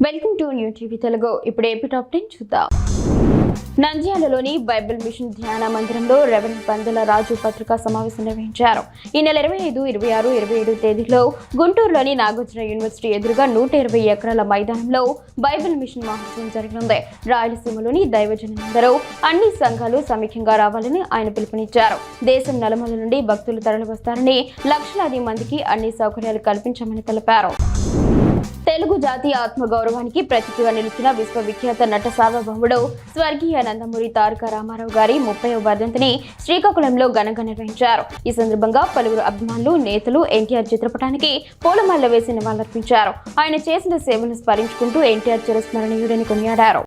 Welcome to new TV Telugu. ఇప్పుడు AP top 10 చూద్దాం. నంద్యాలలోని Bible machine ధ్యాన మందిరంలో రెవరెండ్ పందెల రాజు పత్రికా సమావేశం నిర్వహించారు. ఈ నెల 25, 26, 27 తేదీలో గుంటూరులోని నాగార్జున యూనివర్సిటీ ఎదురుగా 120 ఎకరాల మైదానంలో బైబిల్ మిషన్ మహోత్సవం జరగనుంది. రాయలసీమలోని దైవజనులందరూ అన్ని సంఘాలు సమైక్యంగా రావాలని ఆయన పిలుపునిచ్చారు. దేశం నలుమూల నుండి భక్తులు తరలివస్తారని, లక్షలాది మందికి అన్ని సౌకర్యాలు కల్పించామని తెలిపారు. తెలుగు జాతి ఆత్మగౌరవానికి ప్రతీకగా నిలిచిన విశ్వవిఖ్యాత నట సార్వభౌముడు స్వర్గీయ నందమూరి తారక రామారావు గారి 30వ వర్ధంతిని శ్రీకాకుళంలో ఘనంగా నిర్వహించారు. ఈ సందర్భంగా పలువురు అభిమానులు, నేతలు ఎన్టీఆర్ చిత్రపటానికి పూలమాల వేసి నివాళులర్పించారు. ఆయన చేసిన సేవలను స్మరించుకుంటూ ఎన్టీఆర్ చిరస్మరణీయుడని కొనియాడారు.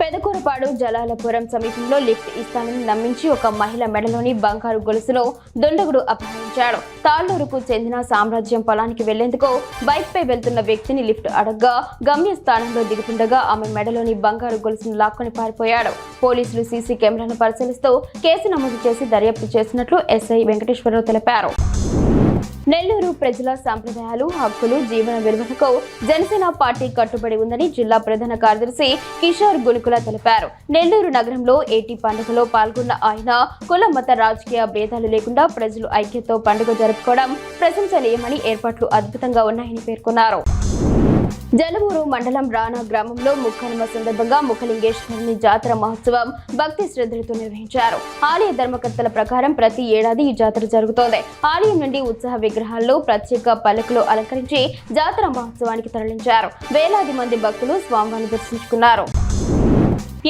పెదకూరపాడు జలాలపురం సమీపంలో లిఫ్ట్ ఇస్తానని నమ్మించి ఒక మహిళ మెడలోని బంగారు గొలుసును దుండగుడు అపహరించాడు. తాళ్లూరుకు చెందిన సామ్రాజ్యం పొలానికి వెళ్లేందుకు బైక్ పై వెళ్తున్న వ్యక్తిని లిఫ్ట్ అడగ్గా గమ్యస్థానంలో దిగుతుండగా ఆమె మెడలోని బంగారు గొలుసును లాక్కొని పారిపోయాడు. పోలీసులు సీసీ కెమెరాను పరిశీలిస్తూ కేసు నమోదు చేసి దర్యాప్తు చేసినట్లు ఎస్ఐ వెంకటేశ్వరరావు తెలిపారు. నెల్లూరు ప్రజల సంప్రదాయాలు, హక్కులు, జీవన విలువలకు జనసేన పార్టీ కట్టుబడి ఉందని జిల్లా ప్రధాన కార్యదర్శి కిషోర్ గుణుకుల తెలిపారు. నెల్లూరు నగరంలో ఏటీ పండుగలో పాల్గొన్న ఆయన కుల, మత, రాజకీయ భేదాలు లేకుండా ప్రజలు ఐక్యతతో పండుగ జరుపుకోవడం ప్రశంసనీయమని, ఏర్పాట్లు అద్భుతంగా ఉన్నాయని పేర్కొన్నారు. జలమూరు మండలం రాణా గ్రామంలో ముక్కనుమ సందర్భంగా ముఖలింగేశ్వరుని జాతర మహోత్సవం భక్తి శ్రద్ధలతో నిర్వహించారు. ఆలయ ధర్మకర్తల ప్రకారం ప్రతి ఏడాది ఈ జాతర జరుగుతోంది. ఆలయం నుండి ఉత్సవ విగ్రహాల్లో ప్రత్యేక పల్లకులు అలంకరించి జాతర మహోత్సవానికి తరలించారు. వేలాది మంది భక్తులు స్వామివారిని దర్శించుకున్నారు.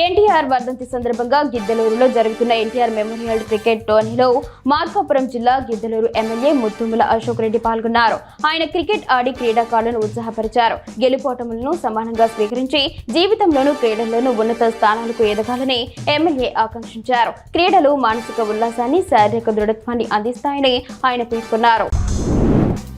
ఎన్టీఆర్ వర్ధంతి సందర్భంగా గిద్దలూరులో జరుగుతున్న ఎన్టీఆర్ మెమోరియల్ క్రికెట్ టోర్నీలో మార్కాపురం జిల్లా గిద్దలూరు ఎమ్మెల్యే ముత్తుముల అశోక్ రెడ్డి పాల్గొన్నారు. ఆయన క్రికెట్ ఆడి క్రీడాకారులను ఉత్సాహపరిచారు. గెలుపోటములను సమానంగా స్వీకరించి జీవితంలోనూ క్రీడల్లోనూ ఉన్నత స్థానాలకు ఎదగాలని ఎమ్మెల్యే ఆకాంక్షించారు. క్రీడలు మానసిక ఉల్లాసాన్ని, శారీరక దృఢత్వాన్ని అందిస్తాయని ఆయన పేర్కొన్నారు.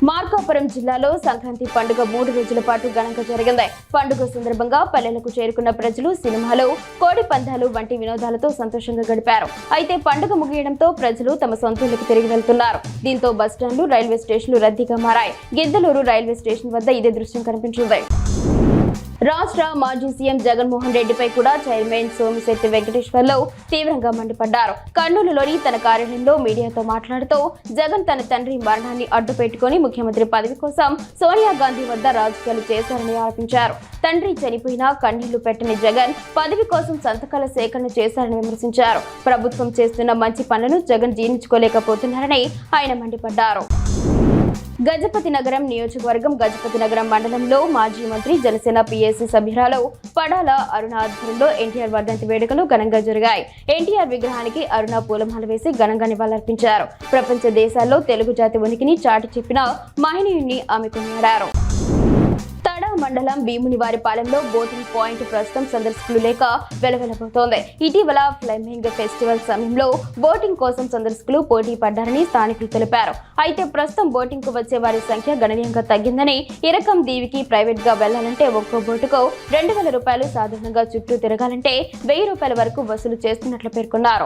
మార్కాపురం జిల్లాలో సంక్రాంతి పండుగ 3 రోజుల పాటు ఘనంగా జరిగింది. పండుగ సందర్భంగా పల్లెలకు చేరుకున్న ప్రజలు సినిమాలు, కోడి పందాలు వంటి వినోదాలతో సంతోషంగా గడిపారు. అయితే పండుగ ముగియడంతో ప్రజలు తమ సొంతూళ్లకు తిరిగి వెళ్తున్నారు. దీంతో బస్టాండ్లు, రైల్వే స్టేషన్లు రద్దీగా మారాయి. గిద్దలూరు రైల్వే స్టేషన్ వద్ద ఇదే దృశ్యం కనిపించింది. రాష్ట్ర మాజీ సీఎం జగన్మోహన్ రెడ్డిపై కూడా చైర్మన్ సోమిశెట్టి వెంకటేశ్వర్లు తీవ్రంగా మండిపడ్డారు. కర్నూలులోని తన కార్యాలయంలో మీడియాతో మాట్లాడుతూ జగన్ తన తండ్రి మరణాన్ని అడ్డుపెట్టుకుని ముఖ్యమంత్రి పదవి కోసం సోనియా గాంధీ వద్ద రాజకీయాలు చేశారని ఆరోపించారు. తండ్రి చనిపోయినా కన్నీళ్లు పెట్టని జగన్ పదవి కోసం సంతకాల సేకరణ చేశారని విమర్శించారు. ప్రభుత్వం చేస్తున్న మంచి పనులను జగన్ జీర్ణించుకోలేకపోతున్నారని ఆయన మండిపడ్డారు. గజపతి నగరం నియోజకవర్గం గజపతి నగరం మండలంలో మాజీ మంత్రి, జనసేన పీఏసీ సభ్యురాలు పడాల అరుణ ఆధ్వర్యంలో ఎన్టీఆర్ వర్ధంతి వేడుకలు ఘనంగా జరిగాయి. ఎన్టీఆర్ విగ్రహానికి అరుణ పూలమాల వేసి ఘనంగా నివాళులర్పించారు. ప్రపంచ దేశాల్లో తెలుగు జాతి ఉనికిని చాటి చెప్పిన మహనీయుణ్ణి ఆమె కొనియాడారు. మండలం భీమునివారిపాలెంలో బోటింగ్ పాయింట్ ప్రస్తుతం సందర్శకులు లేక వెలవెలబోతోంది. ఇటీవల ఫ్లెమింగ్ ఫెస్టివల్ సమయంలో బోటింగ్ కోసం సందర్శకులు పోటీ పడ్డారని స్థానికులు తెలిపారు. అయితే ప్రస్తుతం బోటింగ్ కు వచ్చే వారి సంఖ్య గణనీయంగా తగ్గిందని, ఈ రకం దీవికి ప్రైవేట్ గా వెళ్లాలంటే ఒక్కో బోటుకు 2,000 రూపాయలు, సాధారణంగా చుట్టూ తిరగాలంటే 1,000 రూపాయల వరకు వసూలు చేస్తున్నట్లు పేర్కొన్నారు.